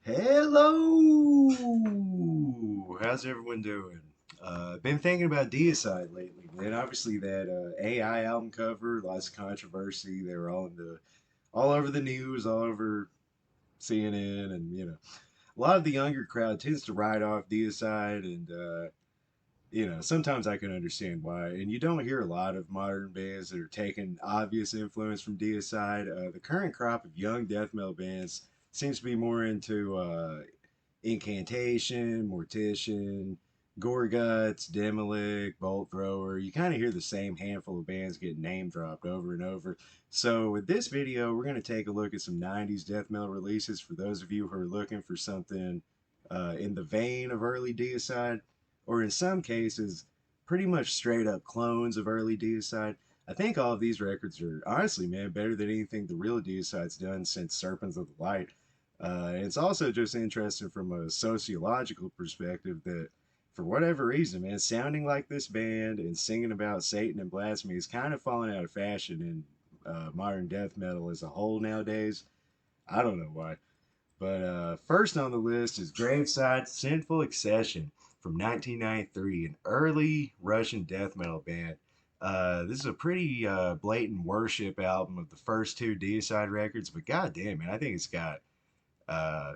Hello! How's everyone doing? Been thinking about Deicide lately, man. Obviously, that AI album cover, lots of controversy. They were all over the news, all over CNN, and a lot of the younger crowd tends to write off Deicide, and sometimes I can understand why. And you don't hear a lot of modern bands that are taking obvious influence from Deicide. The current crop of young death metal bands seems to be more into Incantation, Mortician, Gorguts, Demolic, Bolt Thrower. You kind of hear the same handful of bands get name dropped over and over. So with this video, we're going to take a look at some 90s death metal releases for those of you who are looking for something in the vein of early Deicide, or in some cases, pretty much straight up clones of early Deicide. I think all of these records are honestly, man, better than anything the real Deicide's done since Serpents of the Light. It's also just interesting from a sociological perspective that, for whatever reason, man, sounding like this band and singing about Satan and blasphemy is kind of falling out of fashion in modern death metal as a whole nowadays. I don't know why. But first on the list is Graveside's Sinful Accession from 1993, an early Russian death metal band. This is a pretty blatant worship album of the first two Deicide records, but goddamn, man, I think it's got uh,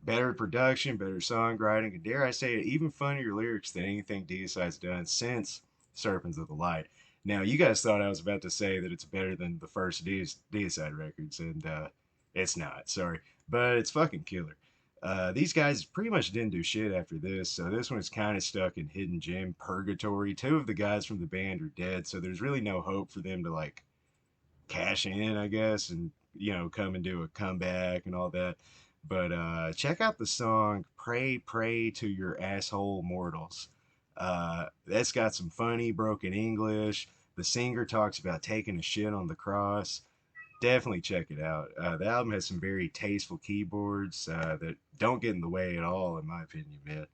better production, better songwriting, and dare I say it, even funnier lyrics than anything Deicide's done since Serpents of the Light. Now, you guys thought I was about to say that it's better than the first Deicide records, and it's not. Sorry, but it's fucking killer. These guys pretty much didn't do shit after this, so this one's kind of stuck in hidden gem purgatory. Two of the guys from the band are dead, so there's really no hope for them to like cash in, I guess, and come and do a comeback and all that. But check out the song "Pray, Pray to Your Asshole Mortals." That's got some funny broken English. The singer talks about taking a shit on the cross. Definitely check it out. The album has some very tasteful keyboards that don't get in the way at all, in my opinion, man.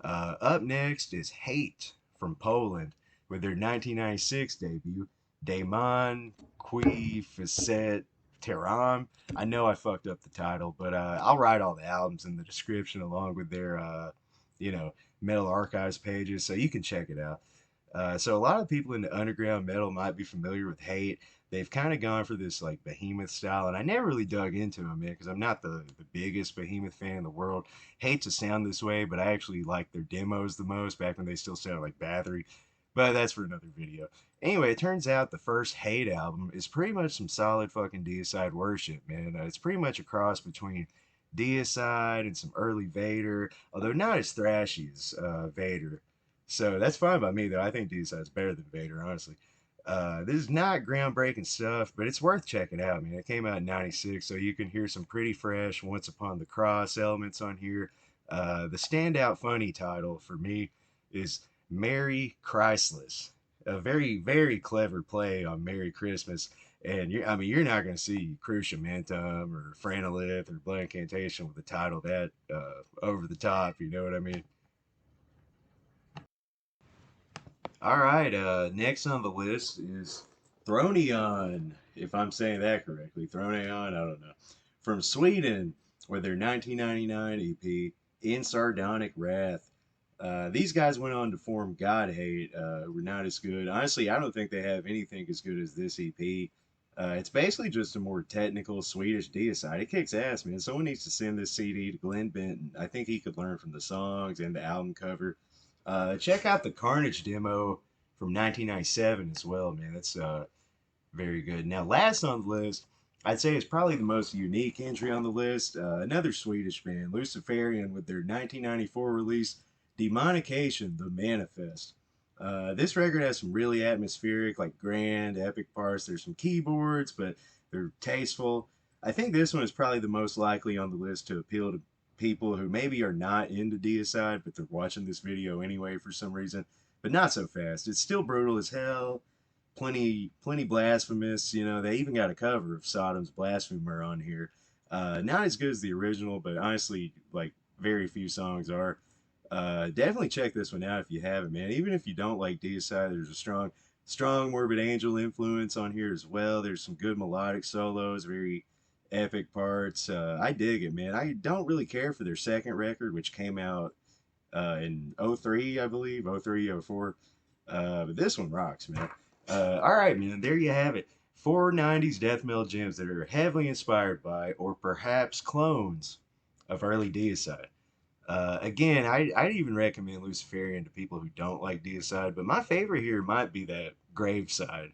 Up next is Hate from Poland with their 1996 debut, Daemon Qui Facet Teram. I know I fucked up the title, but I'll write all the albums in the description along with their, you know, Metal Archives pages so you can check it out. So a lot of people into underground metal might be familiar with Hate. They've kind of gone for this like behemoth style, and I never really dug into them, man, because I'm not the biggest behemoth fan in the world. Hate to sound this way, but I actually like their demos the most back when they still sounded like Bathory. But that's for another video. Anyway, it turns out the first Hate album is pretty much some solid fucking Deicide worship, man. It's pretty much a cross between Deicide and some early Vader, although not as thrashy as Vader. So that's fine by me, though. I think Deicide's better than Vader, honestly. This is not groundbreaking stuff, but it's worth checking out, man. It came out in '96, so you can hear some pretty fresh Once Upon the Cross elements on here. The standout funny title for me is Merry Christless. A very, very clever play on Merry Christmas. And I mean, you're not going to see Cruciamentum or Franolith or Blood Incantation with a title that over the top, you know what I mean? All right, next on the list is Thronion, if I'm saying that correctly. Thronion, I don't know. From Sweden, with their 1999 EP, In Sardonic Wrath. These guys went on to form God Hate, were not as good. Honestly, I don't think they have anything as good as this EP. It's basically just a more technical Swedish deicide. It kicks ass, man. Someone needs to send this CD to Glenn Benton. I think he could learn from the songs and the album cover. Check out the Carnage demo from 1997 as well, man. That's very good. Now, last on the list, I'd say it's probably the most unique entry on the list. Another Swedish band, Luciferian, with their 1994 release, Demonication, The Manifest. This record has some really atmospheric, like grand, epic parts. There's some keyboards, but they're tasteful. I think this one is probably the most likely on the list to appeal to people who maybe are not into Deicide, but they're watching this video anyway for some reason. But not so fast. It's still brutal as hell. Plenty blasphemous. You know, they even got a cover of Sodom's Blasphemer on here. Not as good as the original, but honestly, like very few songs are. Definitely check this one out if you haven't, man. Even if you don't like Deicide, there's a strong Morbid Angel influence on here as well. There's some good melodic solos, very epic parts. I dig it, man. I don't really care for their second record, which came out in '03, I believe, '03, '04. But this one rocks, man. All right, man. There you have it. Four '90s death metal gems that are heavily inspired by, or perhaps clones of early Deicide. Again, I'd even recommend Luciferian to people who don't like Deicide, but my favorite here might be that Graveside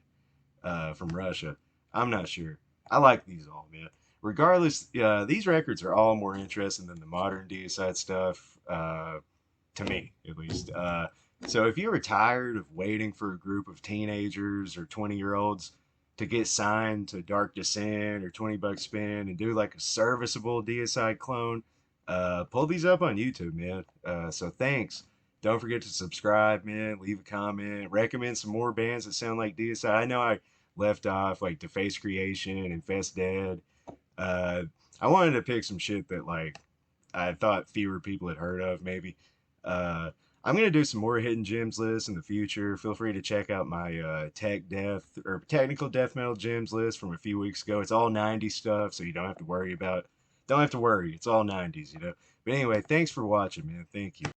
from Russia. I'm not sure. I like these all, man. Regardless, these records are all more interesting than the modern Deicide stuff, to me at least. So if you were tired of waiting for a group of teenagers or 20-year-olds to get signed to Dark Descent or 20 Bucks Spin and do like a serviceable Deicide clone, pull these up on YouTube, man. So thanks. Don't forget to subscribe, man. Leave a comment. Recommend some more bands that sound like Deicide. I know I left off like Deface Creation and Fest Dead. Uh, I wanted to pick some shit that like I thought fewer people had heard of, maybe. Uh, I'm gonna do some more hidden gems lists in the future. Feel free to check out my tech death or technical death metal gems list from a few weeks ago. It's all '90s stuff, so you don't have to worry about. Don't have to worry. It's all '90s, you know. But anyway, thanks for watching, man. Thank you.